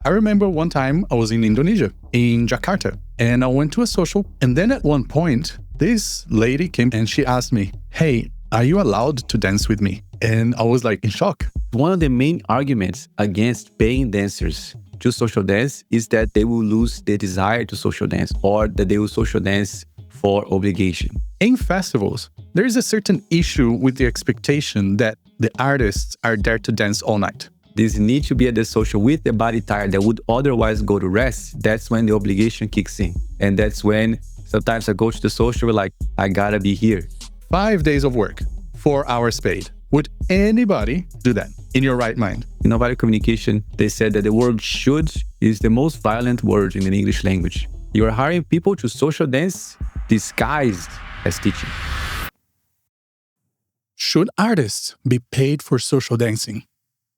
I remember one time I was in Indonesia, in Jakarta, and I went to a social. And then at one point, this lady came and she asked me, "Hey, are you allowed to dance with me?" And I was like in shock. One of the main arguments against paying dancers to social dance is that they will lose the desire to social dance, or that they will social dance for obligation. In festivals, there is a certain issue with the expectation that the artists are there to dance all night. This need to be at the social with the body tired that would otherwise go to rest. That's when the obligation kicks in. And that's when sometimes I go to the social, we're like, I gotta be here. 5 days of work, 4 hours paid. Would anybody do that in your right mind? In nonviolent communication, they said that the word should is the most violent word in the English language. You are hiring people to social dance disguised as teaching. Should artists be paid for social dancing?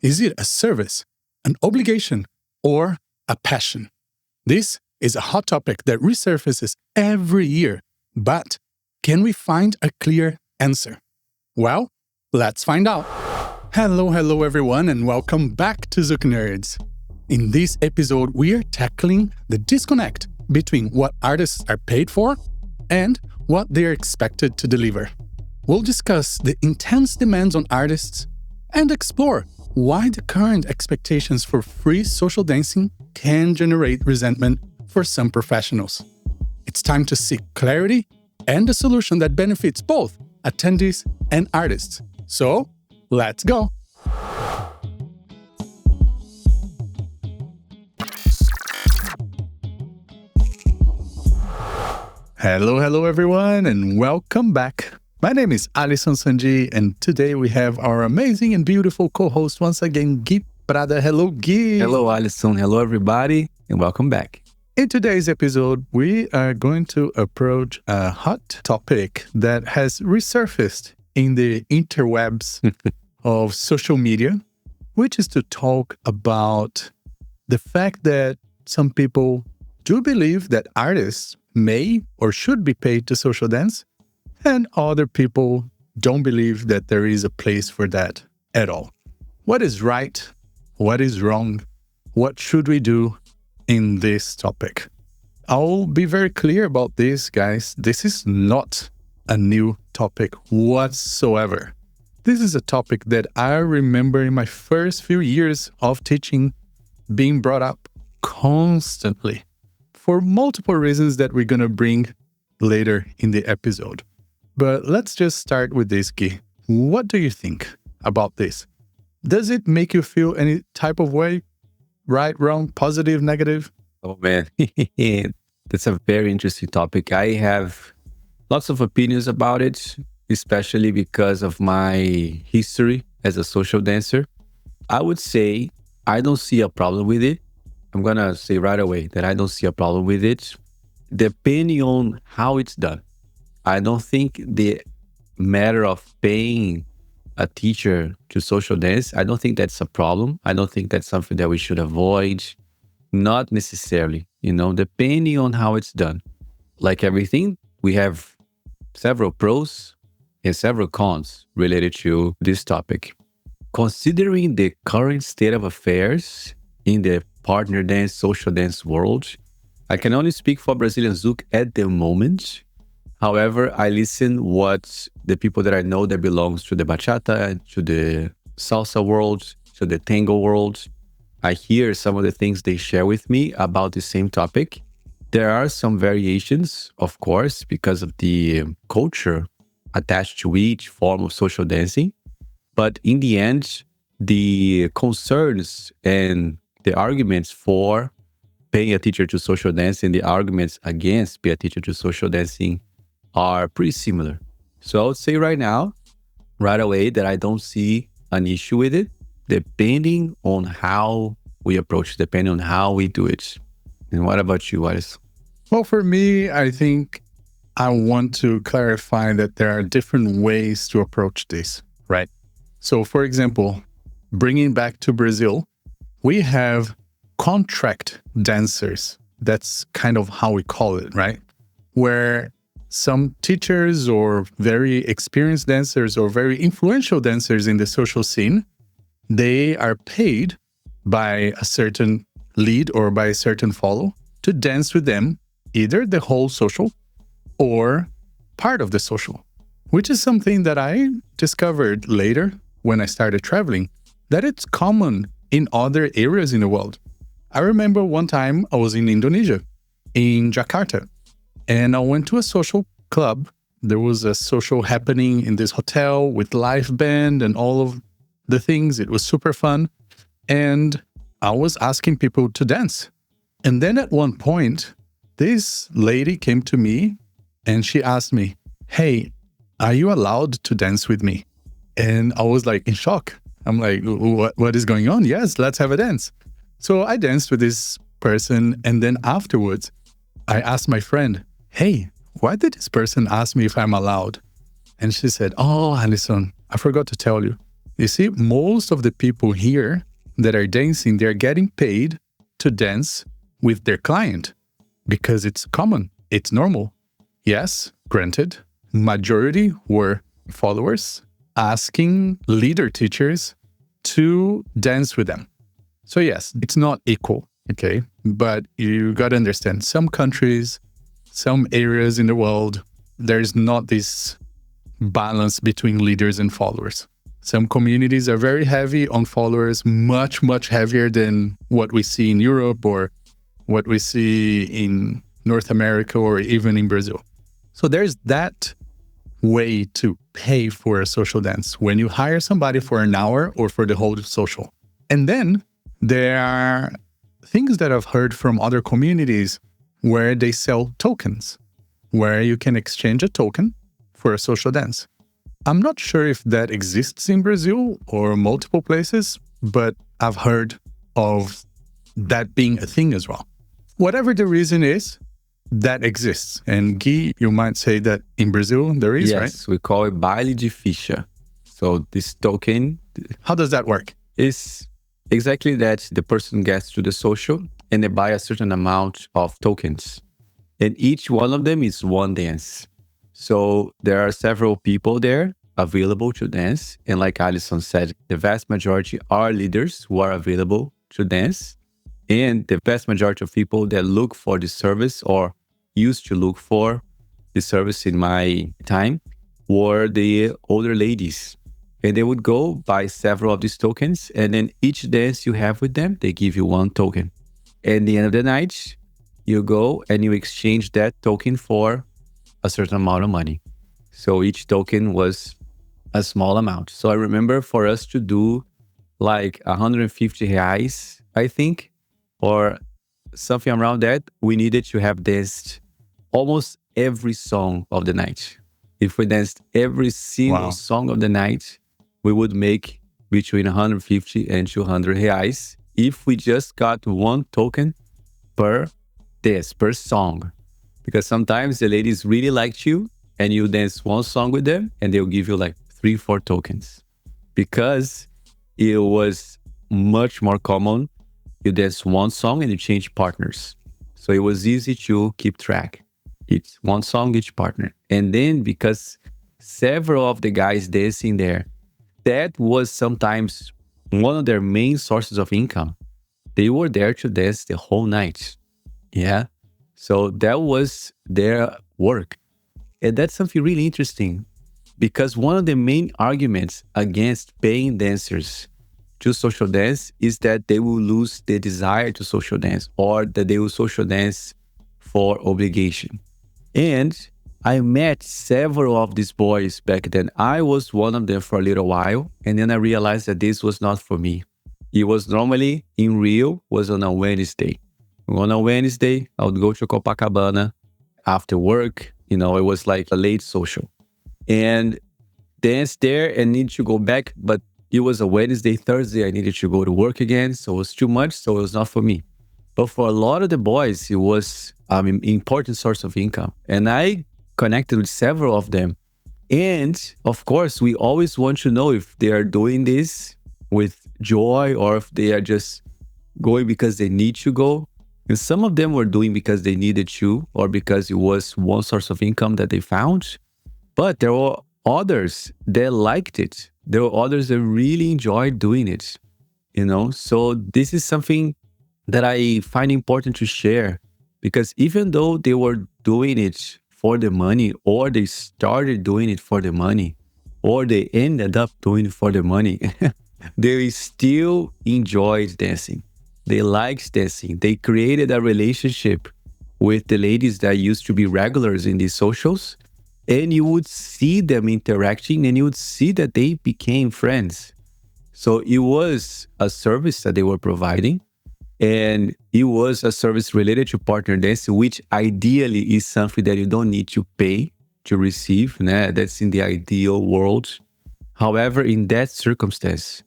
Is it a service, an obligation, or a passion? This is a hot topic that resurfaces every year, but can we find a clear answer? Well, let's find out. Hello everyone, and welcome back to ZoukNerds. In this episode, we are tackling the disconnect between what artists are paid for and what they are expected to deliver. We'll discuss the intense demands on artists and explore why the current expectations for free social dancing can generate resentment for some professionals. It's time to seek clarity and a solution that benefits both attendees and artists. So, let's go! Hello everyone, and welcome back. My name is Alisson Sanji, and today we have our amazing and beautiful co-host once again, Gui Prada. Hello, Gui. Hello, Alisson. Hello, everybody, and welcome back. In today's episode, we are going to approach a hot topic that has resurfaced in the interwebs of social media, which is to talk about the fact that some people do believe that artists may or should be paid to social dance, and other people don't believe that there is a place for that at all. What is right? What is wrong? What should we do in this topic? I'll be very clear about this, guys. This is not a new topic whatsoever. This is a topic that I remember in my first few years of teaching being brought up constantly for multiple reasons that we're going to bring later in the episode. But let's just start with this, Gui. What do you think about this? Does it make you feel any type of way? Right, wrong, positive, negative? Oh, man. That's a very interesting topic. I have lots of opinions about it, especially because of my history as a social dancer. I would say I don't see a problem with it. I'm going to say right away that I don't see a problem with it, depending on how it's done. I don't think the matter of paying a teacher to social dance, I don't think that's a problem. I don't think that's something that we should avoid. Not necessarily, depending on how it's done. Like everything, we have several pros and several cons related to this topic. Considering the current state of affairs in the partner dance, social dance world, I can only speak for Brazilian Zouk at the moment. However, I listen what the people that I know that belongs to the bachata, to the salsa world, to the tango world. I hear some of the things they share with me about the same topic. There are some variations, of course, because of the culture attached to each form of social dancing. But in the end, the concerns and the arguments for paying a teacher to social dance and the arguments against paying a teacher to social dancing are pretty similar. So I would say right now, right away, that I don't see an issue with it, depending on how we approach it, depending on how we do it. And what about you, Aris? Well, for me, I think I want to clarify that there are different ways to approach this, right? So, for example, bringing back to Brazil, we have contract dancers. That's kind of how we call it, right? Where some teachers or very experienced dancers or very influential dancers in the social scene, they are paid by a certain lead or by a certain follow to dance with them, either the whole social or part of the social, which is something that I discovered later when I started traveling, that it's common in other areas in the world. I remember one time I was in Indonesia, in Jakarta, and I went to a social club. There was a social happening in this hotel with live band and all of the things. It was super fun. And I was asking people to dance. And then at one point, this lady came to me and she asked me, "Hey, are you allowed to dance with me?" And I was like in shock. I'm like, what is going on? Yes, let's have a dance. So I danced with this person. And then afterwards, I asked my friend, "Hey, why did this person ask me if I'm allowed?" And she said, "Oh, Alison, I forgot to tell you. You see, most of the people here that are dancing, they're getting paid to dance with their client because it's common, it's normal." Yes, granted, majority were followers asking leader teachers to dance with them. So yes, it's not equal, okay? But you got to understand, some countries, some areas in the world, there's not this balance between leaders and followers. Some communities are very heavy on followers, much, much heavier than what we see in Europe or what we see in North America or even in Brazil. So there's that way to pay for a social dance when you hire somebody for an hour or for the whole social. And then there are things that I've heard from other communities where they sell tokens, where you can exchange a token for a social dance. I'm not sure if that exists in Brazil or multiple places, but I've heard of that being a thing as well. Whatever the reason is, that exists. And Gui, you might say that in Brazil there is, right? Yes, we call it Baile de Ficha. So this token... How does that work? Is exactly that. The person gets to the social and they buy a certain amount of tokens. And each one of them is one dance. So there are several people there available to dance. And like Alison said, the vast majority are leaders who are available to dance. And the vast majority of people that look for the service or used to look for the service in my time were the older ladies. And they would go buy several of these tokens. And then each dance you have with them, they give you one token. At the end of the night, you go and you exchange that token for a certain amount of money. So each token was a small amount. So I remember for us to do like 150 reais, I think, or something around that, we needed to have danced almost every song of the night. If we danced every single song of the night, we would make between 150 and 200 reais if we just got one token per dance, per song. Because sometimes the ladies really liked you and you dance one song with them and they'll give you like 3-4 tokens. Because it was much more common, you dance one song and you change partners. So it was easy to keep track. It's one song, each partner. And then because several of the guys dancing there, that was sometimes one of their main sources of income. They were there to dance the whole night. Yeah. So that was their work. And that's something really interesting because one of the main arguments against paying dancers to social dance is that they will lose the desire to social dance or that they will social dance for obligation. And I met several of these boys back then. I was one of them for a little while. And then I realized that this was not for me. It was normally in Rio, was on a Wednesday. On a Wednesday, I would go to Copacabana after work. You know, it was like a late social. And dance there and need to go back. But it was a Wednesday, Thursday, I needed to go to work again. So it was too much, so it was not for me. But for a lot of the boys, it was an important source of income. And I connected with several of them. And of course, we always want to know if they are doing this with joy or if they are just going because they need to go. And some of them were doing because they needed to or because it was one source of income that they found. But there were others that liked it. There were others that really enjoyed doing it, you know? So this is something that I find important to share, because even though they were doing it for the money, or they started doing it for the money, or they ended up doing it for the money, they still enjoyed dancing. They liked dancing. They created a relationship with the ladies that used to be regulars in these socials. And you would see them interacting, and you would see that they became friends. So it was a service that they were providing. And it was a service related to partner dancing, which ideally is something that you don't need to pay to receive. Né? That's in the ideal world. However, in that circumstance,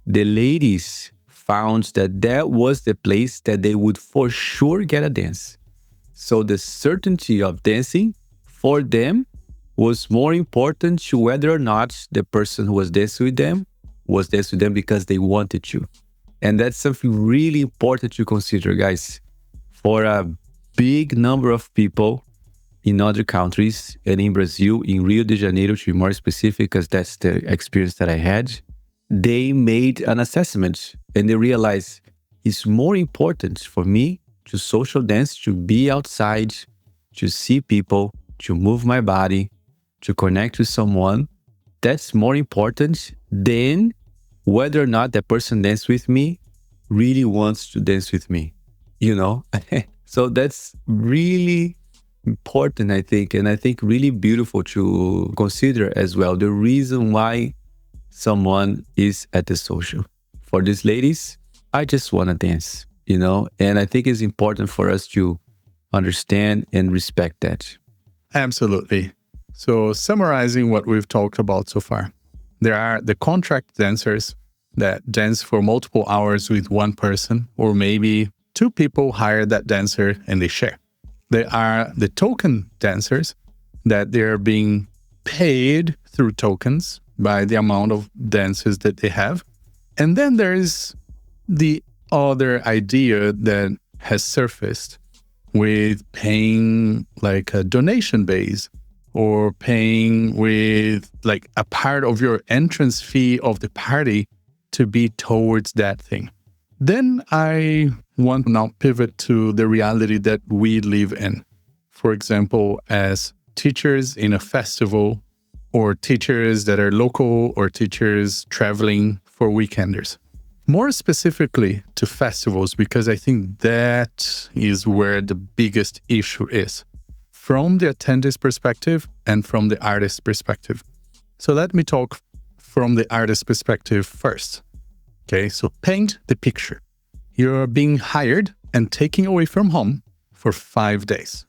the ladies found that that was the place that they would for sure get a dance. So the certainty of dancing for them was more important to whether or not the person who was dancing with them was dancing with them because they wanted to. And that's something really important to consider, guys. For a big number of people in other countries and in Brazil, in Rio de Janeiro, to be more specific, because that's the experience that I had, they made an assessment and they realized it's more important for me to social dance, to be outside, to see people, to move my body, to connect with someone. That's more important than whether or not that person dance with me really wants to dance with me, you know? So that's really important, I think, and I think really beautiful to consider as well, the reason why someone is at the social. For these ladies, I just want to dance, you know? And I think it's important for us to understand and respect that. Absolutely. So summarizing what we've talked about so far, there are the contract dancers that dance for multiple hours with one person, or maybe two people hire that dancer and they share. There are the token dancers that they're being paid through tokens by the amount of dances that they have. And then there's the other idea that has surfaced with paying like a donation base, or paying with like a part of your entrance fee of the party to be towards that thing. Then I want to now pivot to the reality that we live in. For example, as teachers in a festival, or teachers that are local, or teachers traveling for weekenders. More specifically to festivals, because I think that is where the biggest issue is, from the attendee's perspective and from the artist's perspective. So let me talk from the artist's perspective first. Okay, so paint the picture. You're being hired and taken away from home for 5 days.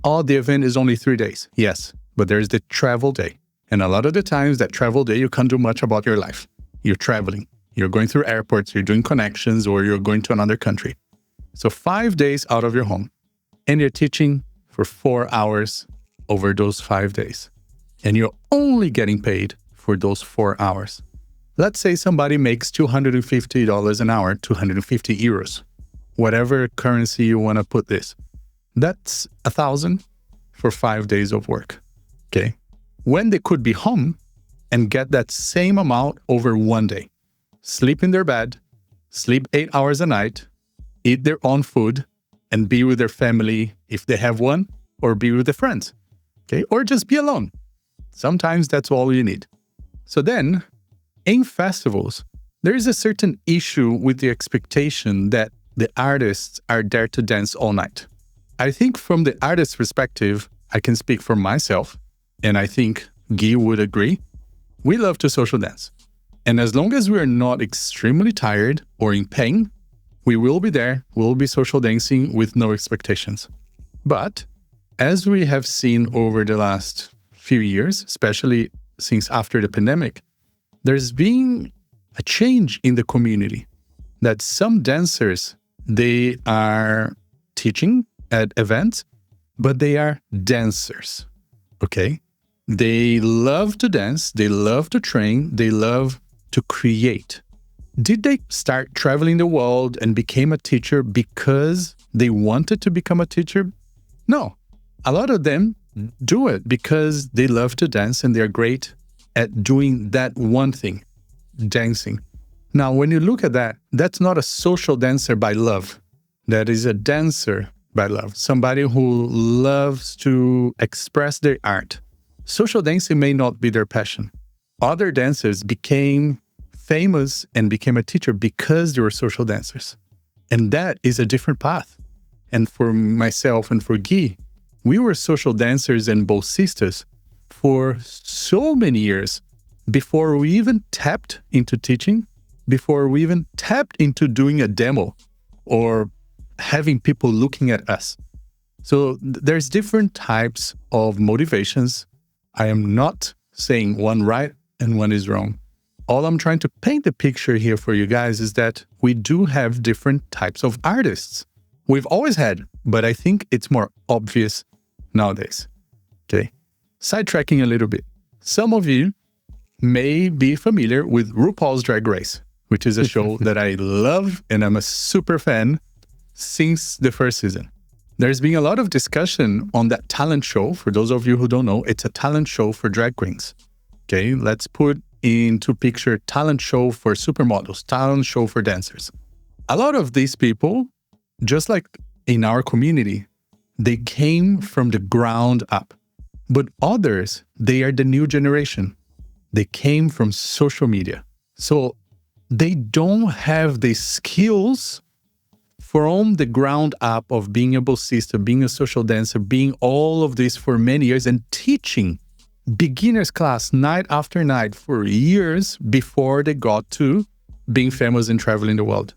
Oh, the event is only 3 days. Yes, but there's the travel day. And a lot of the times that travel day, you can't do much about your life. You're traveling. You're going through airports, you're doing connections, or you're going to another country. So 5 days out of your home, and you're teaching for 4 hours over those 5 days. And you're only getting paid for those 4 hours. Let's say somebody makes $250 an hour, 250 euros, whatever currency you want to put this. That's 1,000 for 5 days of work, okay? When they could be home and get that same amount over 1 day. Sleep in their bed, sleep 8 hours a night, eat their own food, and be with their family if they have one, or be with their friends, okay? Or just be alone. Sometimes that's all you need. So then, in festivals, there is a certain issue with the expectation that the artists are there to dance all night. I think from the artist's perspective, I can speak for myself, and I think Gui would agree, we love to social dance. And as long as we're not extremely tired or in pain, we will be there, we'll be social dancing with no expectations. But as we have seen over the last few years, especially since after the pandemic, there's been a change in the community that some dancers, they are teaching at events, but they are dancers, okay? They love to dance, they love to train, they love to create. Did they start traveling the world and became a teacher because they wanted to become a teacher? No. A lot of them do it because they love to dance and they're great at doing that one thing, dancing. Now, when you look at that, that's not a social dancer by love. that is a dancer by love, somebody who loves to express their art. Social dancing may not be their passion. Other dancers became famous and became a teacher because they were social dancers. And that is a different path. And for myself and for Gui, we were social dancers and bolsistas for so many years before we even tapped into teaching, before we even tapped into doing a demo or having people looking at us. So there's different types of motivations. I am not saying one right and one is wrong. All I'm trying to paint the picture here for you guys is that we do have different types of artists. We've always had, but I think it's more obvious nowadays. Okay. Sidetracking a little bit. Some of you may be familiar with RuPaul's Drag Race, which is a show that I love and I'm a super fan since the first season. There's been a lot of discussion on that talent show. For those of you who don't know, it's a talent show for drag queens. Okay, let's put into picture talent show for supermodels, talent show for dancers. A lot of these people, just like in our community, they came from the ground up. But others, they are the new generation. They came from social media. So they don't have the skills from the ground up of being a bolsista, being a social dancer, being all of this for many years and teaching beginners class night after night for years before they got to being famous and traveling the world.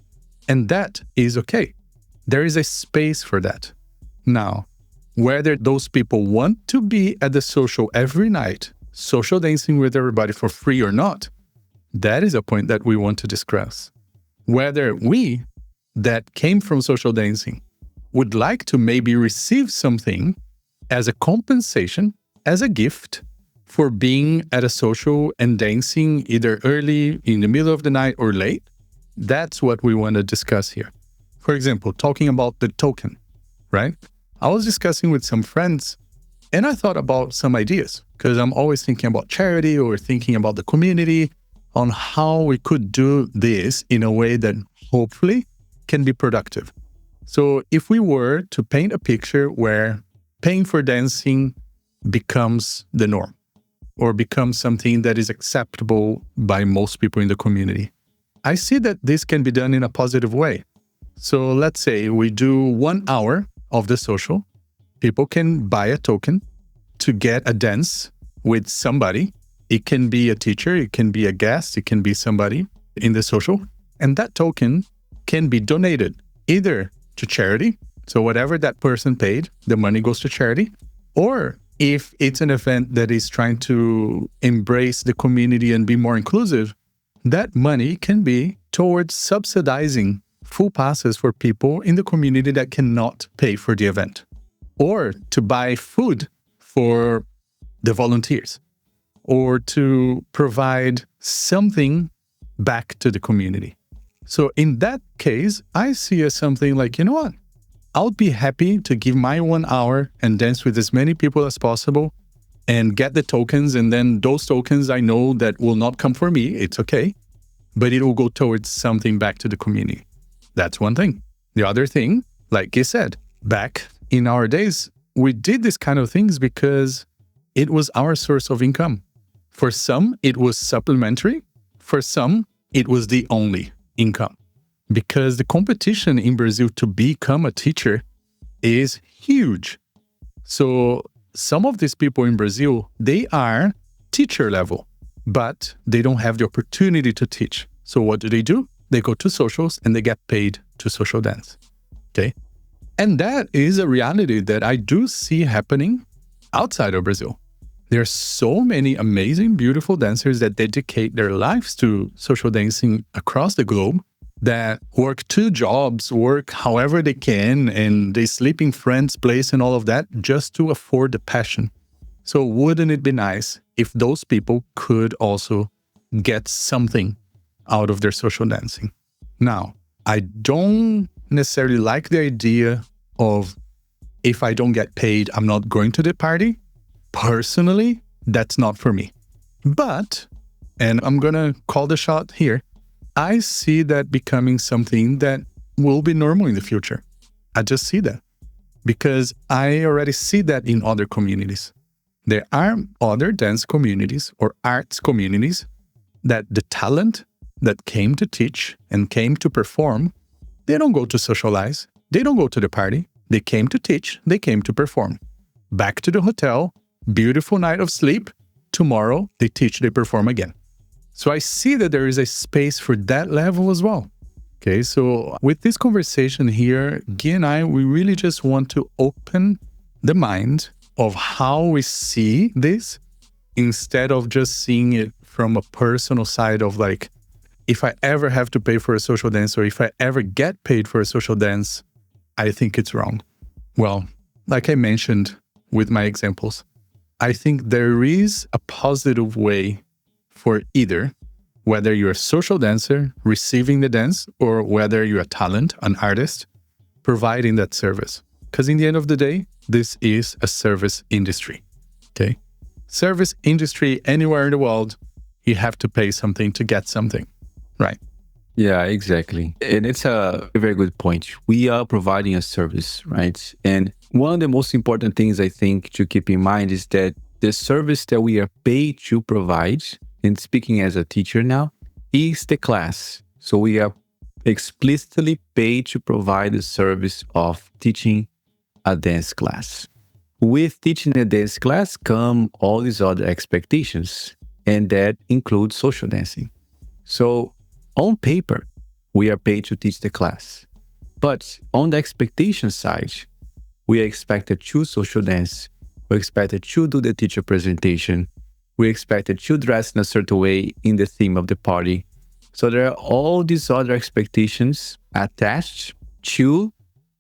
And that is okay. There is a space for that. Now, whether those people want to be at the social every night, social dancing with everybody for free or not, that is a point that we want to discuss. Whether we that came from social dancing would like to maybe receive something as a compensation, as a gift for being at a social and dancing either early, in the middle of the night, or late, that's what we want to discuss here. For example, talking about the token, right? I was discussing with some friends and I thought about some ideas because I'm always thinking about charity or thinking about the community on how we could do this in a way that hopefully can be productive. So if we were to paint a picture where paying for dancing becomes the norm or becomes something that is acceptable by most people in the community, I see that this can be done in a positive way. So let's say we do 1 hour of the social. People can buy a token to get a dance with somebody. It can be a teacher, it can be a guest, it can be somebody in the social. And that token can be donated either to charity, so whatever that person paid, the money goes to charity, or if it's an event that is trying to embrace the community and be more inclusive, that money can be towards subsidizing full passes for people in the community that cannot pay for the event, or to buy food for the volunteers, or to provide something back to the community. So in that case, I see as something like, you know what? I'll be happy to give my 1 hour and dance with as many people as possible and get the tokens. And then those tokens, I know that will not come for me. It's okay. But it will go towards something back to the community. That's one thing. The other thing, like you said, back in our days, we did this kind of things because it was our source of income. For some, it was supplementary. For some, it was the only income. Because the competition in Brazil to become a teacher is huge. So some of these people in Brazil, they are teacher level, but they don't have the opportunity to teach. So what do? They go to socials and they get paid to social dance. Okay. And that is a reality that I do see happening outside of Brazil. There are so many amazing, beautiful dancers that dedicate their lives to social dancing across the globe, that work 2 jobs, work however they can, and they sleep in friends' place and all of that just to afford the passion. So wouldn't it be nice if those people could also get something out of their social dancing? Now, I don't necessarily like the idea of if I don't get paid, I'm not going to the party. Personally, that's not for me. But, and I'm going to call the shot here, I see that becoming something that will be normal in the future. I just see that because I already see that in other communities. There are other dance communities or arts communities that the talent that came to teach and came to perform, they don't go to socialize. They don't go to the party. They came to teach. They came to perform. Back to the hotel, beautiful night of sleep. Tomorrow, they teach, they perform again. So I see that there is a space for that level as well. Okay, so with this conversation here, Gui and I, we really just want to open the mind of how we see this instead of just seeing it from a personal side of like, if I ever have to pay for a social dance or if I ever get paid for a social dance, I think it's wrong. Well, like I mentioned with my examples, I think there is a positive way for either, whether you're a social dancer receiving the dance or whether you're a talent, an artist, providing that service. Because in the end of the day, this is a service industry, okay? Service industry anywhere in the world, you have to pay something to get something, right? Yeah, exactly. And it's a very good point. We are providing a service, right? And one of the most important things I think to keep in mind is that the service that we are paid to provide, and speaking as a teacher now, is the class. So we are explicitly paid to provide the service of teaching a dance class. With teaching a dance class come all these other expectations, and that includes social dancing. So on paper, we are paid to teach the class. But on the expectation side, we are expected to social dance. We're expected to do the teacher presentation. We're expected to dress in a certain way in the theme of the party. So there are all these other expectations attached to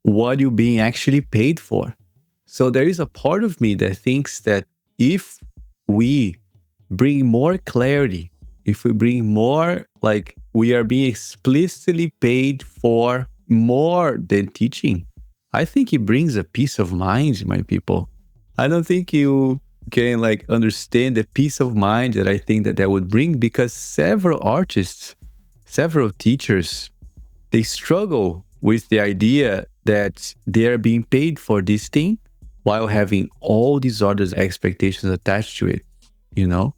what you're being actually paid for. So there is a part of me that thinks that if we bring more clarity, if we bring more, like we are being explicitly paid for more than teaching, I think it brings a peace of mind, my people. I don't think you can like understand the peace of mind that I think that that would bring, because several artists, several teachers, they struggle with the idea that they are being paid for this thing while having all these other expectations attached to it, you know?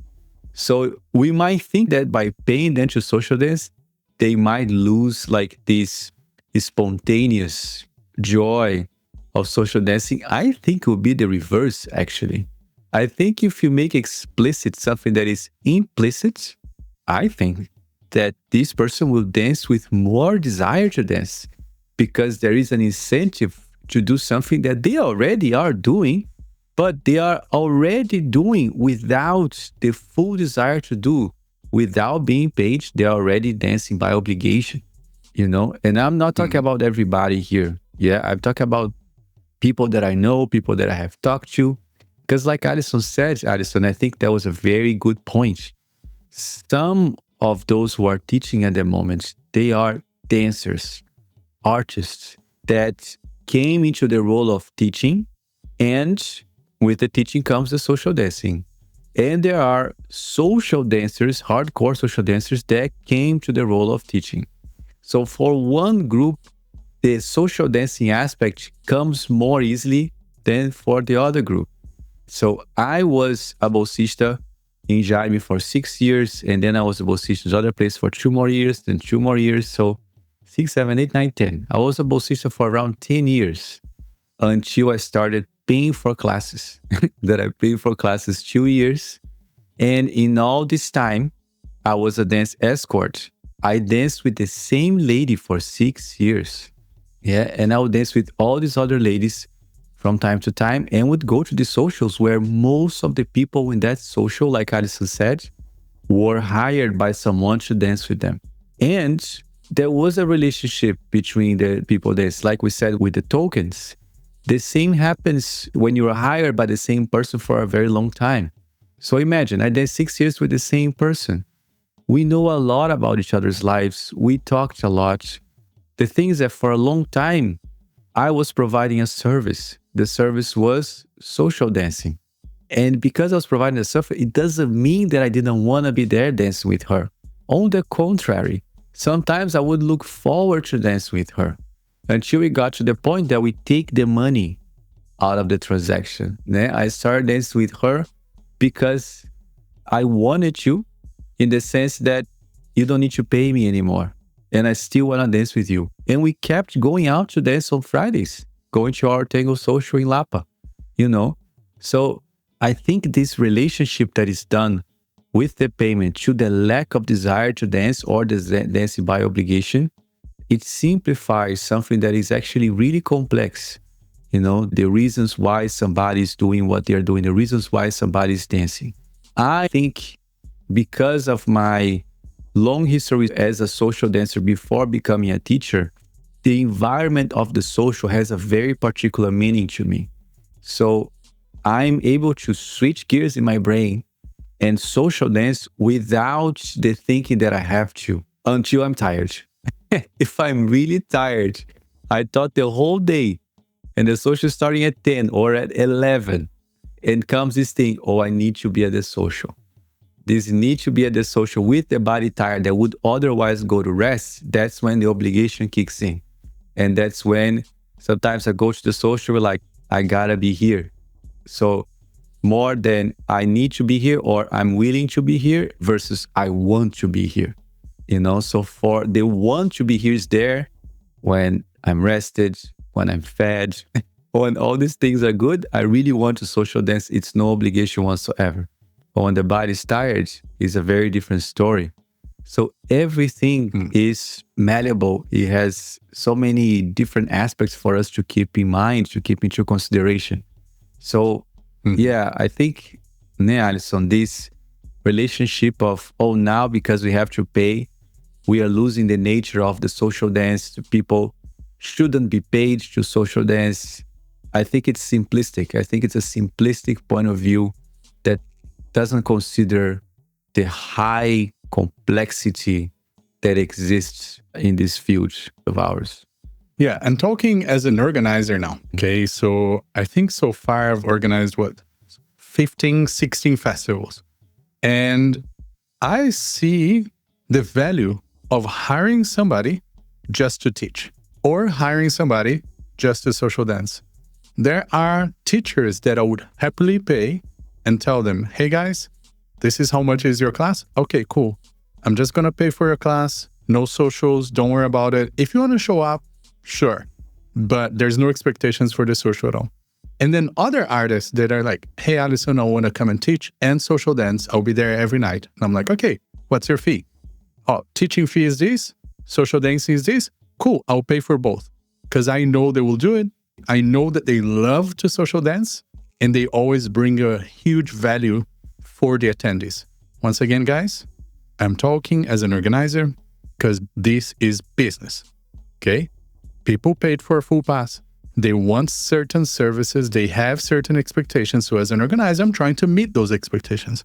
So we might think that by paying them to social dance, they might lose like this spontaneous joy of social dancing. I think it would be the reverse, actually. I think if you make explicit something that is implicit, I think that this person will dance with more desire to dance, because there is an incentive to do something that they already are doing, but they are already doing without the full desire to do, without being paid. They're already dancing by obligation, you know? And I'm not talking about everybody here. Yeah, I'm talking about people that I know, people that I have talked to. Because like Alison said, Alison, I think that was a very good point. Some of those who are teaching at the moment, they are dancers, artists that came into the role of teaching, and with the teaching comes the social dancing. And there are social dancers, hardcore social dancers, that came to the role of teaching. So for one group, the social dancing aspect comes more easily than for the other group. So I was a bolsista in Jaime for 6 years, and then I was a bolsista in other place for 2 more years, then 2 more years. So 6, 7, 8, 9, 10. I was a bolsista for around 10 years until I started paying for classes. That I paid for classes 2 years. And in all this time, I was a dance escort. I danced with the same lady for 6 years. Yeah, and I would dance with all these other ladies from time to time, and would go to the socials where most of the people in that social, like Alison said, were hired by someone to dance with them. And there was a relationship between the people that's, like we said, with the tokens. The same happens when you are hired by the same person for a very long time. So imagine, I danced 6 years with the same person. We know a lot about each other's lives. We talked a lot. The thing is that for a long time, I was providing a service. The service was social dancing. And because I was providing a service, it doesn't mean that I didn't want to be there dancing with her. On the contrary, sometimes I would look forward to dance with her. until we got to the point that we take the money out of the transaction. I started dancing with her because I wanted to, in the sense that you don't need to pay me anymore. And I still want to dance with you. And we kept going out to dance on Fridays, going to our tango social in Lapa, So I think this relationship that is done with the payment to the lack of desire to dance or the dancing by obligation, it simplifies something that is actually really complex. The reasons why somebody is doing what they're doing, the reasons why somebody is dancing. I think because of my long history as a social dancer before becoming a teacher, the environment of the social has a very particular meaning to me. So I'm able to switch gears in my brain and social dance without the thinking that I have to until I'm tired. If I'm really tired, I thought the whole day, and the social starting at 10 or at 11, and comes this thing, I need to be at the social. This need to be at the social with the body tired that would otherwise go to rest. That's when the obligation kicks in. And that's when sometimes I go to the social like, I gotta be here. So more than I need to be here or I'm willing to be here versus I want to be here. So for the want to be here is there when I'm rested, when I'm fed, when all these things are good, I really want to social dance. It's no obligation whatsoever. But when the body is tired, it's a very different story. So everything is malleable. It has so many different aspects for us to keep in mind, to keep into consideration. So yeah, I think, Alisson, this relationship of, now because we have to pay, we are losing the nature of the social dance. People shouldn't be paid to social dance. I think it's simplistic. I think it's a simplistic point of view that doesn't consider the high complexity that exists in this field of ours. Yeah, and talking as an organizer now. Okay, so I think so far I've organized 15, 16 festivals. And I see the value of hiring somebody just to teach or hiring somebody just to social dance. There are teachers that I would happily pay and tell them, hey guys, this is how much is your class? Okay, cool. I'm just going to pay for your class. No socials. Don't worry about it. If you want to show up, sure. But there's no expectations for the social at all. And then other artists that are like, hey, Alisson, I want to come and teach and social dance. I'll be there every night. And I'm like, okay, what's your fee? Oh, teaching fee is this. Social dancing is this. Cool. I'll pay for both because I know they will do it. I know that they love to social dance and they always bring a huge value for the attendees. Once again, guys, I'm talking as an organizer because this is business. Okay? People paid for a full pass. They want certain services. They have certain expectations. So as an organizer, I'm trying to meet those expectations.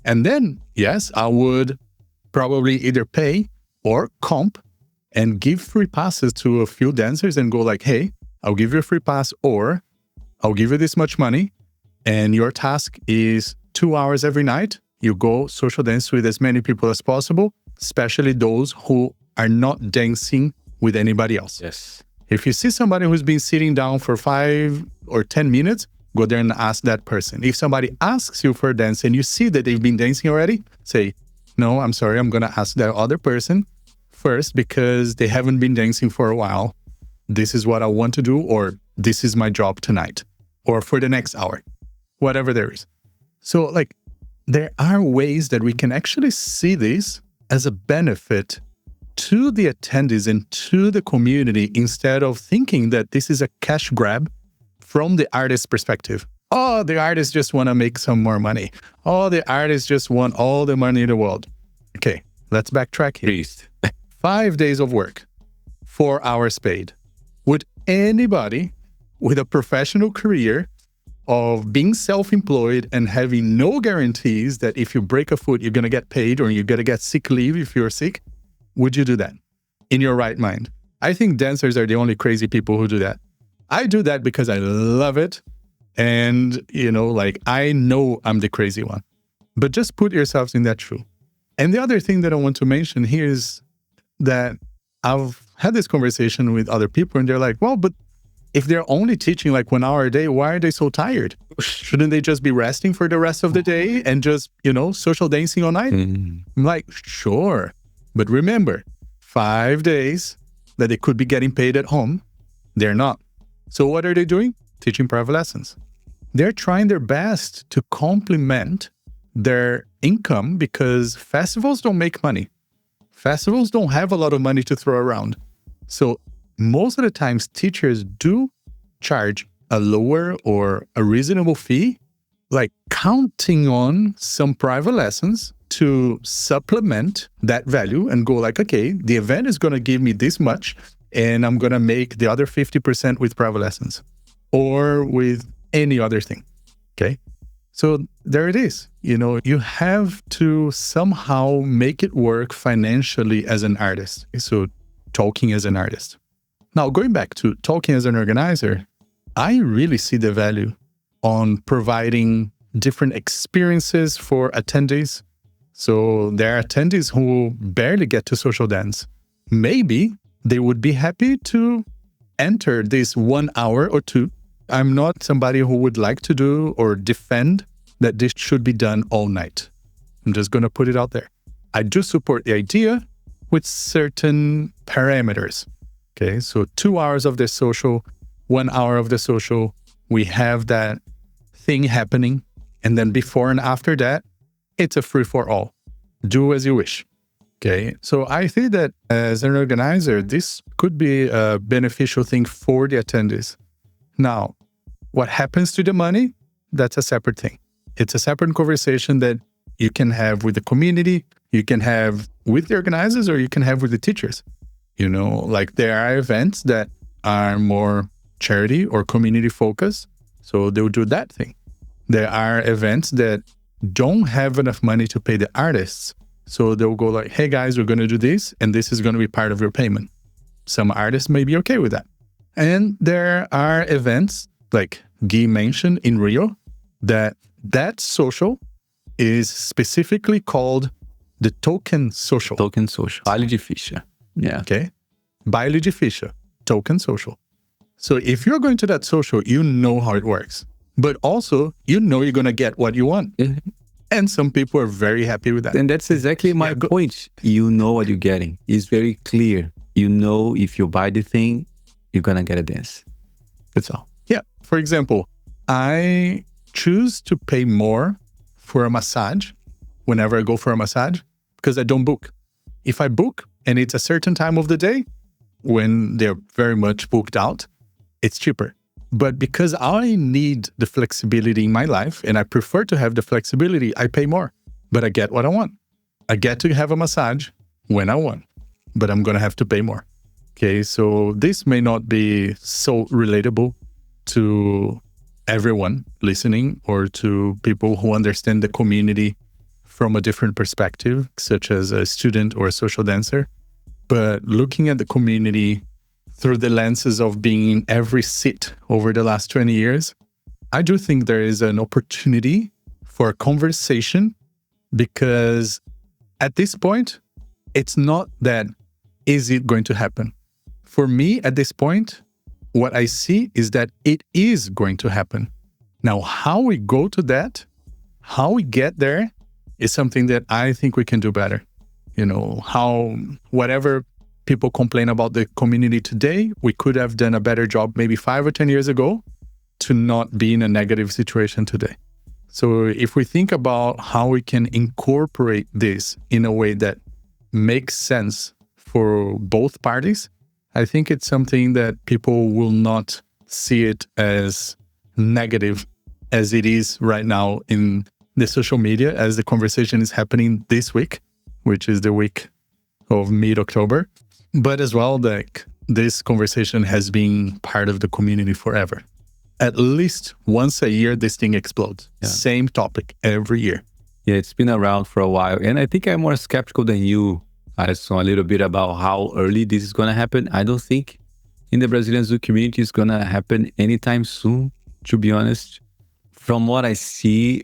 And then, yes, I would probably either pay or comp and give free passes to a few dancers and go like, hey, I'll give you a free pass or I'll give you this much money. And your task is 2 hours every night. You go social dance with as many people as possible, especially those who are not dancing with anybody else. Yes. If you see somebody who's been sitting down for 5 or 10 minutes, go there and ask that person. If somebody asks you for a dance and you see that they've been dancing already, say, no, I'm sorry, I'm going to ask that other person first because they haven't been dancing for a while. This is what I want to do, or this is my job tonight, or for the next hour, whatever there is. So there are ways that we can actually see this as a benefit to the attendees and to the community instead of thinking that this is a cash grab from the artist's perspective. Oh, the artists just want to make some more money. Oh, the artists just want all the money in the world. Okay, let's backtrack here. Please. 5 days of work, 4 hours paid. Would anybody with a professional career of being self-employed and having no guarantees that if you break a foot, you're going to get paid or you're going to get sick leave if you're sick, would you do that in your right mind? I think dancers are the only crazy people who do that. I do that because I love it. And, I know I'm the crazy one. But just put yourselves in that shoe. And the other thing that I want to mention here is that I've had this conversation with other people and they're like, well, but if they're only teaching like 1 hour a day, why are they so tired? Shouldn't they just be resting for the rest of the day and just, social dancing all night? I'm like, sure. But remember, 5 days that they could be getting paid at home, they're not. So what are they doing? Teaching private lessons. They're trying their best to complement their income because festivals don't make money. Festivals don't have a lot of money to throw around. So most of the times, teachers do charge a lower or a reasonable fee, like counting on some private lessons to supplement that value and go like, okay, the event is going to give me this much and I'm going to make the other 50% with private lessons or with any other thing. Okay. So there it is. You have to somehow make it work financially as an artist. So talking as an artist. Now, going back to talking as an organizer, I really see the value on providing different experiences for attendees. So there are attendees who barely get to social dance. Maybe they would be happy to enter this 1 hour or 2. I'm not somebody who would like to do or defend that this should be done all night. I'm just going to put it out there. I do support the idea with certain parameters. Okay, so 2 hours of the social, 1 hour of the social, we have that thing happening. And then before and after that, it's a free for all. Do as you wish. Okay, so I think that as an organizer, this could be a beneficial thing for the attendees. Now, what happens to the money? That's a separate thing. It's a separate conversation that you can have with the community, you can have with the organizers, or you can have with the teachers. Like there are events that are more charity or community focused, so they'll do that thing. There are events that don't have enough money to pay the artists, so they'll go like, hey guys, we're going to do this, and this is going to be part of your payment. Some artists may be okay with that. And there are events, like Gui mentioned in Rio, that social is specifically called the token social. Token social. Baile de Ficha. Yeah. Okay. Baile de Ficha. Token social. So if you're going to that social, you know how it works. But also, you're going to get what you want. Mm-hmm. And some people are very happy with that. And that's exactly my point. You know what you're getting. It's very clear. You know if you buy the thing, you're going to get a dance. That's all. Yeah. For example, I choose to pay more for a massage whenever I go for a massage because I don't book. If I book and it's a certain time of the day when they're very much booked out, it's cheaper. But because I need the flexibility in my life and I prefer to have the flexibility, I pay more. But I get what I want. I get to have a massage when I want, but I'm going to have to pay more. Okay, so this may not be so relatable to everyone listening or to people who understand the community from a different perspective, such as a student or a social dancer. But looking at the community through the lenses of being in every seat over the last 20 years, I do think there is an opportunity for a conversation because at this point, it's not that is it going to happen. For me, at this point, what I see is that it is going to happen. Now, how we go to that, how we get there is something that I think we can do better. How whatever people complain about the community today, we could have done a better job maybe 5 or 10 years ago to not be in a negative situation today. So if we think about how we can incorporate this in a way that makes sense for both parties, I think it's something that people will not see it as negative as it is right now in the social media, as the conversation is happening this week, which is the week of mid-October. But as well, like this conversation has been part of the community forever. At least once a year, this thing explodes. Yeah. Same topic every year. Yeah, it's been around for a while. And I think I'm more skeptical than you, Alisson, a little bit about how early this is going to happen. I don't think in the Brazilian Zouk community it's going to happen anytime soon, to be honest. From what I see,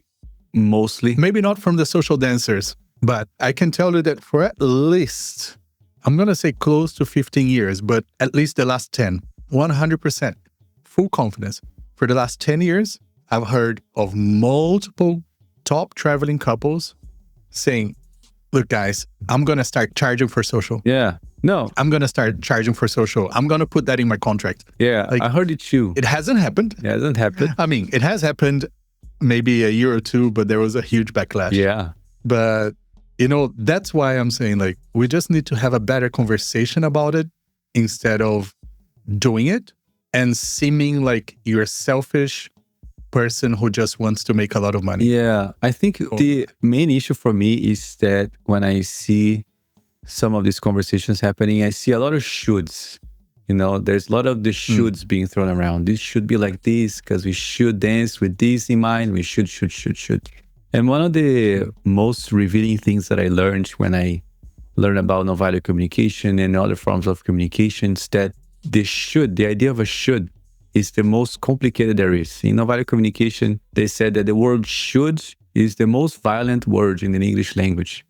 mostly. Maybe not from the social dancers, but I can tell you that for at least I'm going to say close to 15 years, but at least the last 10, 100%, full confidence. For the last 10 years, I've heard of multiple top traveling couples saying, look, guys, I'm going to start charging for social. Yeah. No. I'm going to start charging for social. I'm going to put that in my contract. Yeah. Like, I heard it too. It hasn't happened. It hasn't happened. I mean, it has happened maybe a year or two, but there was a huge backlash. Yeah. But, that's why I'm saying, like, we just need to have a better conversation about it instead of doing it and seeming like you're a selfish person who just wants to make a lot of money. Yeah. I think the main issue for me is that when I see some of these conversations happening, I see a lot of shoulds. There's a lot of the shoulds being thrown around. This should be like this because we should dance with this in mind. We should. And one of the most revealing things that I learned when I learned about nonviolent communication and other forms of communication is that the idea of a should is the most complicated there is. In nonviolent communication, they said that the word should is the most violent word in the English language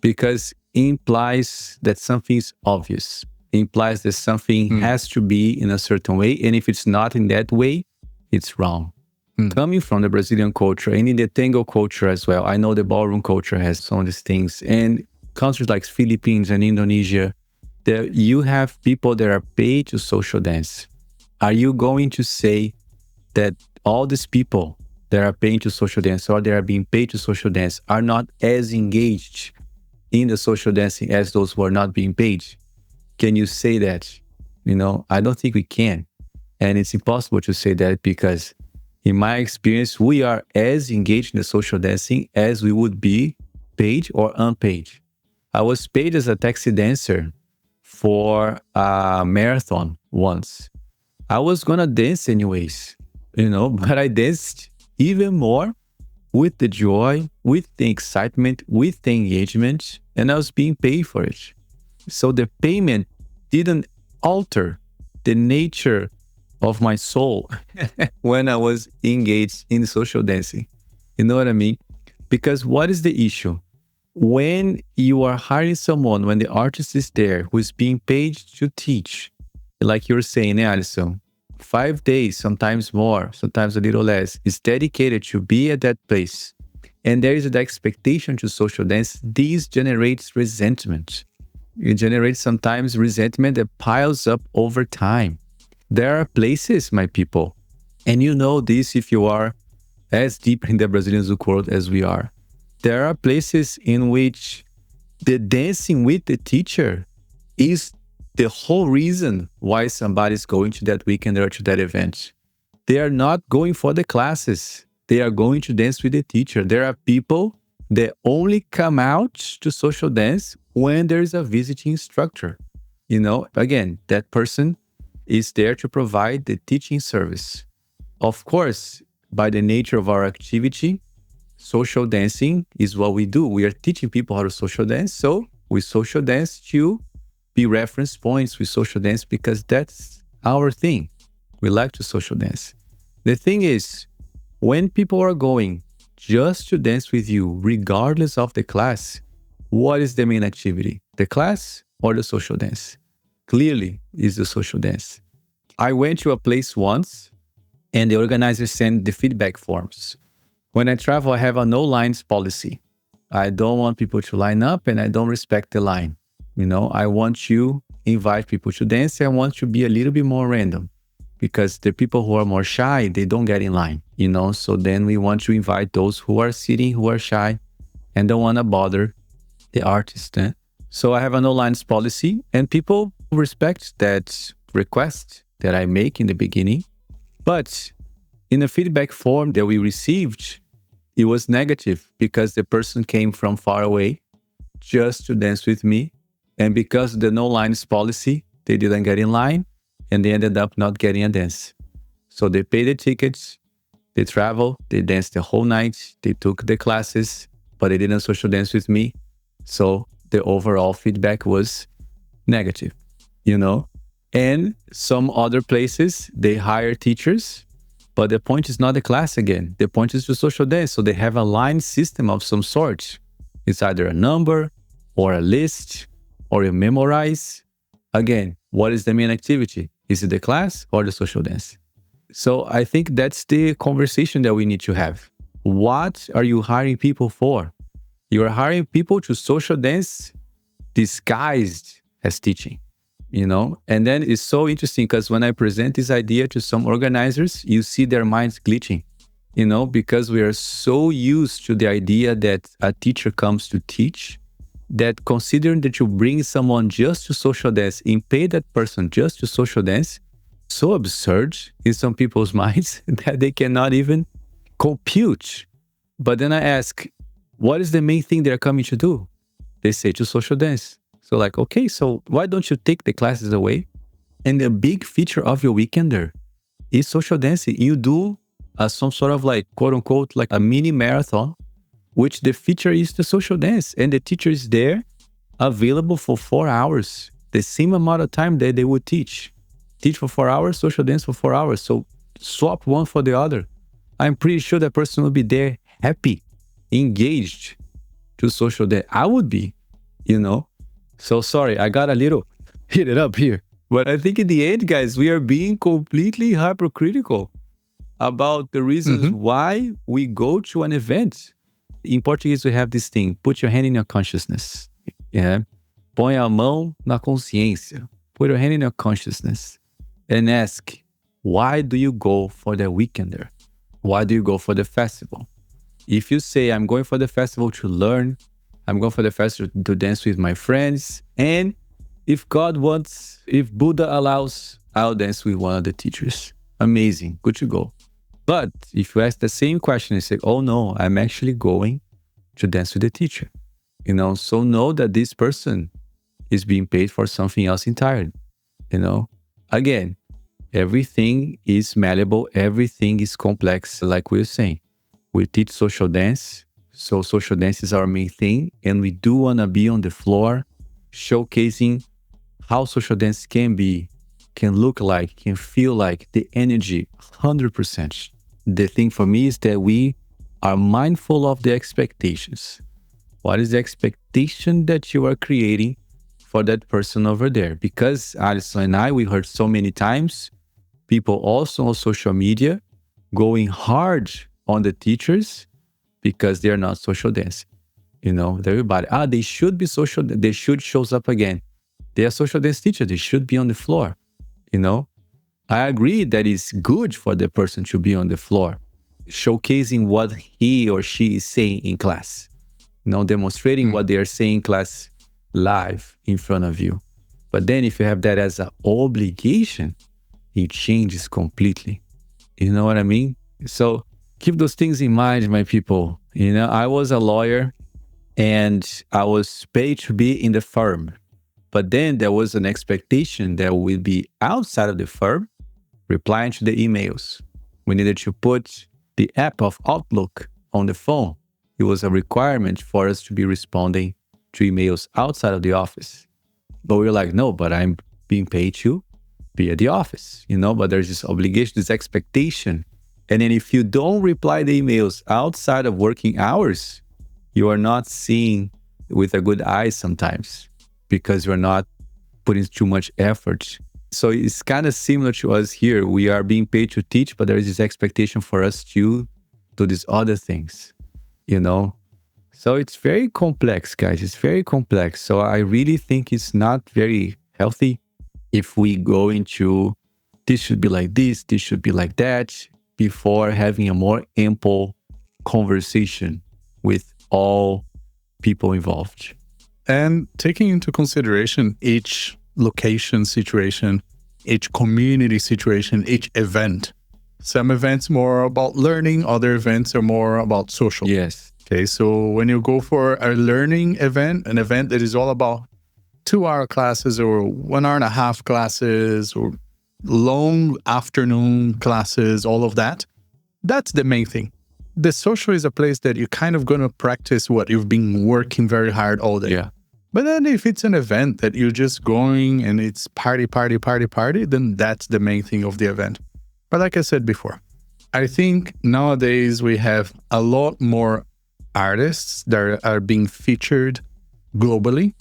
because it implies that something is obvious. It implies that something has to be in a certain way. And if it's not in that way, it's wrong. Coming from the Brazilian culture and in the tango culture as well, I know the ballroom culture has some of these things. And countries like Philippines and Indonesia, that you have people that are paid to social dance. Are you going to say that all these people that are paying to social dance or they are being paid to social dance are not as engaged in the social dancing as those who are not being paid? Can you say that? I don't think we can. And it's impossible to say that because in my experience, we are as engaged in the social dancing as we would be paid or unpaid. I was paid as a taxi dancer for a marathon once. I was gonna dance anyways, but I danced even more with the joy, with the excitement, with the engagement, and I was being paid for it. So the payment didn't alter the nature of my soul when I was engaged in social dancing. You know what I mean? Because what is the issue? When you are hiring someone, when the artist is there who is being paid to teach, like you're saying, Alison, 5 days, sometimes more, sometimes a little less, is dedicated to be at that place. And there is the expectation to social dance. This generates resentment. It generates sometimes resentment that piles up over time. There are places, my people, and you know this if you are as deep in the Brazilian Zouk world as we are. There are places in which the dancing with the teacher is the whole reason why somebody is going to that weekend or to that event. They are not going for the classes. They are going to dance with the teacher. There are people that only come out to social dance when there is a visiting instructor. Again, that person is there to provide the teaching service. Of course, by the nature of our activity, social dancing is what we do. We are teaching people how to social dance. So we social dance to be reference points. We social dance because that's our thing. We like to social dance. The thing is, when people are going just to dance with you, regardless of the class, what is the main activity? The class or the social dance? Clearly, is the social dance. I went to a place once and the organizer sent the feedback forms. When I travel, I have a no lines policy. I don't want people to line up and I don't respect the line. I want to invite people to dance. I want to be a little bit more random because the people who are more shy, they don't get in line, So then we want to invite those who are sitting, who are shy and don't want to bother the artist. So I have a no lines policy and people respect that request that I make in the beginning. But in the feedback form that we received, it was negative because the person came from far away just to dance with me. And because of the no lines policy, they didn't get in line and they ended up not getting a dance. So they paid the tickets, they traveled, they danced the whole night, they took the classes, but they didn't social dance with me. So the overall feedback was negative, And some other places, they hire teachers, but the point is not the class again. The point is to social dance. So they have a line system of some sort. It's either a number or a list or you memorize. Again, what is the main activity? Is it the class or the social dance? So I think that's the conversation that we need to have. What are you hiring people for? You're hiring people to social dance disguised as teaching, And then it's so interesting because when I present this idea to some organizers, you see their minds glitching, because we are so used to the idea that a teacher comes to teach, that considering that you bring someone just to social dance and pay that person just to social dance, so absurd in some people's minds that they cannot even compute. But then I ask, what is the main thing they're coming to do? They say to social dance. So like, okay, so why don't you take the classes away? And the big feature of your weekender is social dancing. You do some sort of like, quote unquote, like a mini marathon, which the feature is the social dance. And the teacher is there available for 4 hours, the same amount of time that they would teach. Teach for 4 hours, social dance for 4 hours. So swap one for the other. I'm pretty sure that person will be there happy, engaged to social dance. I would be, So sorry, I got a little heated up here. But I think in the end, guys, we are being completely hypercritical about the reasons why we go to an event. In Portuguese, we have this thing, put your hand in your consciousness. Yeah. Põe a mão na consciência. Put your hand in your consciousness and ask, why do you go for the weekender? Why do you go for the festival? If you say, I'm going for the festival to learn, I'm going for the festival to dance with my friends, and if God wants, if Buddha allows, I'll dance with one of the teachers. Amazing, good to go. But if you ask the same question and say, oh no, I'm actually going to dance with the teacher, so know that this person is being paid for something else entirely, Again, everything is malleable, everything is complex, like we were saying. We teach social dance, so social dance is our main thing, and we do want to be on the floor showcasing how social dance can look like, can feel like, the energy, 100%. The thing for me is that we are mindful of the expectations. What is the expectation that you are creating for that person over there? Because Alison and I, we heard so many times, people also on social media going hard on the teachers because they're not social dancing. Everybody, they should be social, they should shows up again. They are social dance teachers, they should be on the floor. I agree that it's good for the person to be on the floor, showcasing what he or she is saying in class, demonstrating what they are saying in class live in front of you. But then if you have that as an obligation, it changes completely. You know what I mean? So keep those things in mind, my people. I was a lawyer and I was paid to be in the firm. But then there was an expectation that we'd be outside of the firm, replying to the emails. We needed to put the app of Outlook on the phone. It was a requirement for us to be responding to emails outside of the office. But we were like, no, but I'm being paid to be at the office, but there's this obligation, this expectation. And then if you don't reply the emails outside of working hours, you are not seeing with a good eye sometimes because you're not putting too much effort. So it's kind of similar to us here. We are being paid to teach, but there is this expectation for us to do these other things, So it's very complex, guys. It's very complex. So I really think it's not very healthy if we go into this should be like this should be like that, before having a more ample conversation with all people involved. And taking into consideration each location situation, each community situation, each event. Some events more about learning, other events are more about social. Yes. Okay, so when you go for a learning event, an event that is all about 2-hour classes or 1.5-hour classes or long afternoon classes, all of that, that's the main thing. The social is a place that you're kind of going to practice what you've been working very hard all day. Yeah. But then if it's an event that you're just going and it's party, then that's the main thing of the event. But like I said before, I think nowadays we have a lot more artists that are being featured globally.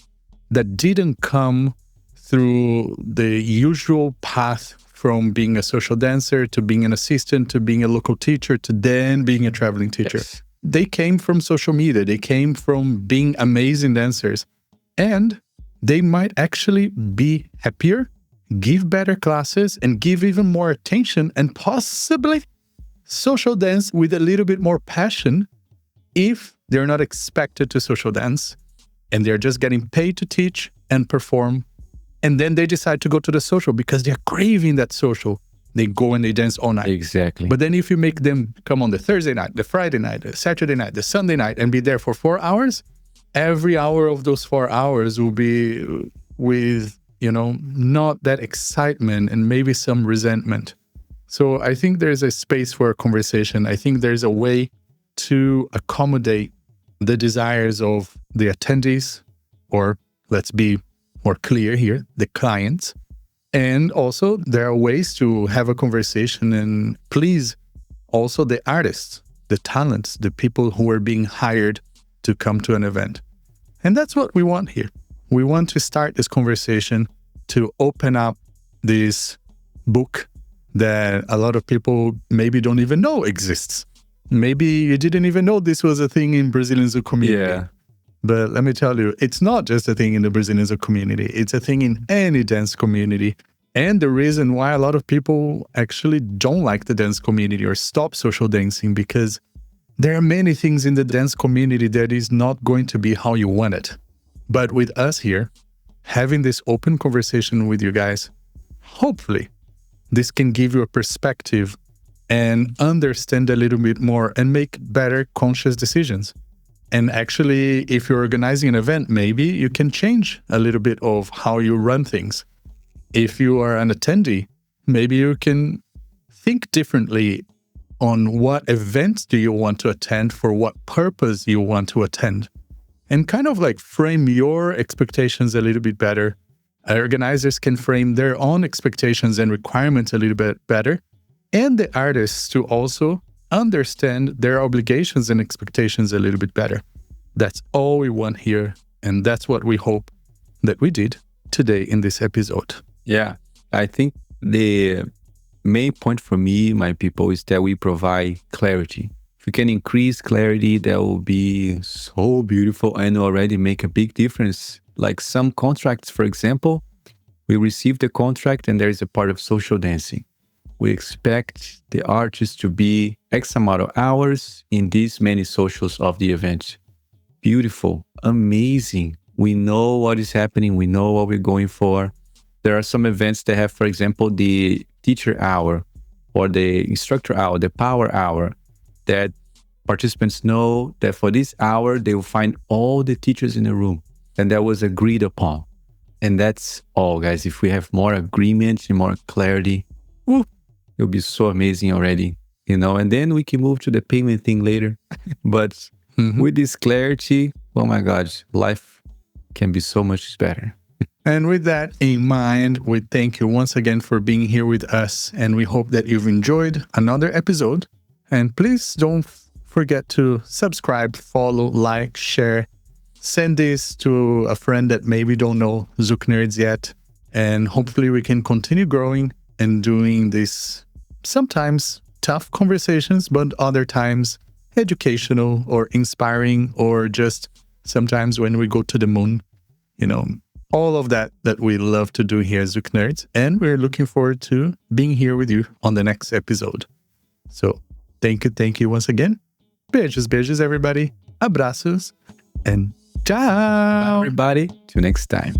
that didn't come through the usual path from being a social dancer to being an assistant to being a local teacher to then being a traveling teacher. Yes. They came from social media. They came from being amazing dancers. And they might actually be happier, give better classes, and give even more attention and possibly social dance with a little bit more passion if they're not expected to social dance and they're just getting paid to teach and perform. And then they decide to go to the social because they're craving that social. They go and they dance all night. Exactly. But then if you make them come on the Thursday night, the Friday night, the Saturday night, the Sunday night, and be there for 4 hours, every hour of those 4 hours will be with, not that excitement and maybe some resentment. So I think there's a space for a conversation. I think there's a way to accommodate the desires of the attendees, or let's be more clear here, the clients. And also there are ways to have a conversation and please also the artists, the talents, the people who are being hired to come to an event. And that's what we want here. We want to start this conversation to open up this book that a lot of people maybe don't even know exists. Maybe you didn't even know this was a thing in Brazilian Zouk community. Yeah. But let me tell you, it's not just a thing in the Brazilian Zouk community. It's a thing in any dance community. And the reason why a lot of people actually don't like the dance community or stop social dancing, because there are many things in the dance community that is not going to be how you want it. But with us here, having this open conversation with you guys, hopefully this can give you a perspective and understand a little bit more and make better conscious decisions. And actually, if you're organizing an event, maybe you can change a little bit of how you run things. If you are an attendee, maybe you can think differently on what events do you want to attend, for what purpose you want to attend, and kind of like frame your expectations a little bit better. Organizers can frame their own expectations and requirements a little bit better, and the artists to also understand their obligations and expectations a little bit better. That's all we want here, and that's what we hope that we did today in this episode. Yeah, I think the main point for me, my people, is that we provide clarity. If we can increase clarity, that will be so beautiful and already make a big difference. Like some contracts, for example, we receive the contract and there is a part of social dancing. We expect the artist to be X amount of hours in these many socials of the event. Beautiful, amazing. We know what is happening. We know what we're going for. There are some events that have, for example, the teacher hour or the instructor hour, the power hour, that participants know that for this hour, they will find all the teachers in the room. And that was agreed upon. And that's all, guys. If we have more agreement and more clarity, it'll be so amazing already, and then we can move to the payment thing later. But with this clarity, oh my God, life can be so much better. And with that in mind, we thank you once again for being here with us. And we hope that you've enjoyed another episode. And please don't forget to subscribe, follow, like, share. Send this to a friend that maybe don't know ZoukNerds yet. And hopefully we can continue growing and doing this sometimes tough conversations, but other times educational or inspiring, or just sometimes when we go to the moon, all of that we love to do here at ZoukNerds. And we're looking forward to being here with you on the next episode. So thank you once again. Beijos, everybody. Abraços and ciao. Bye, everybody. Till next time.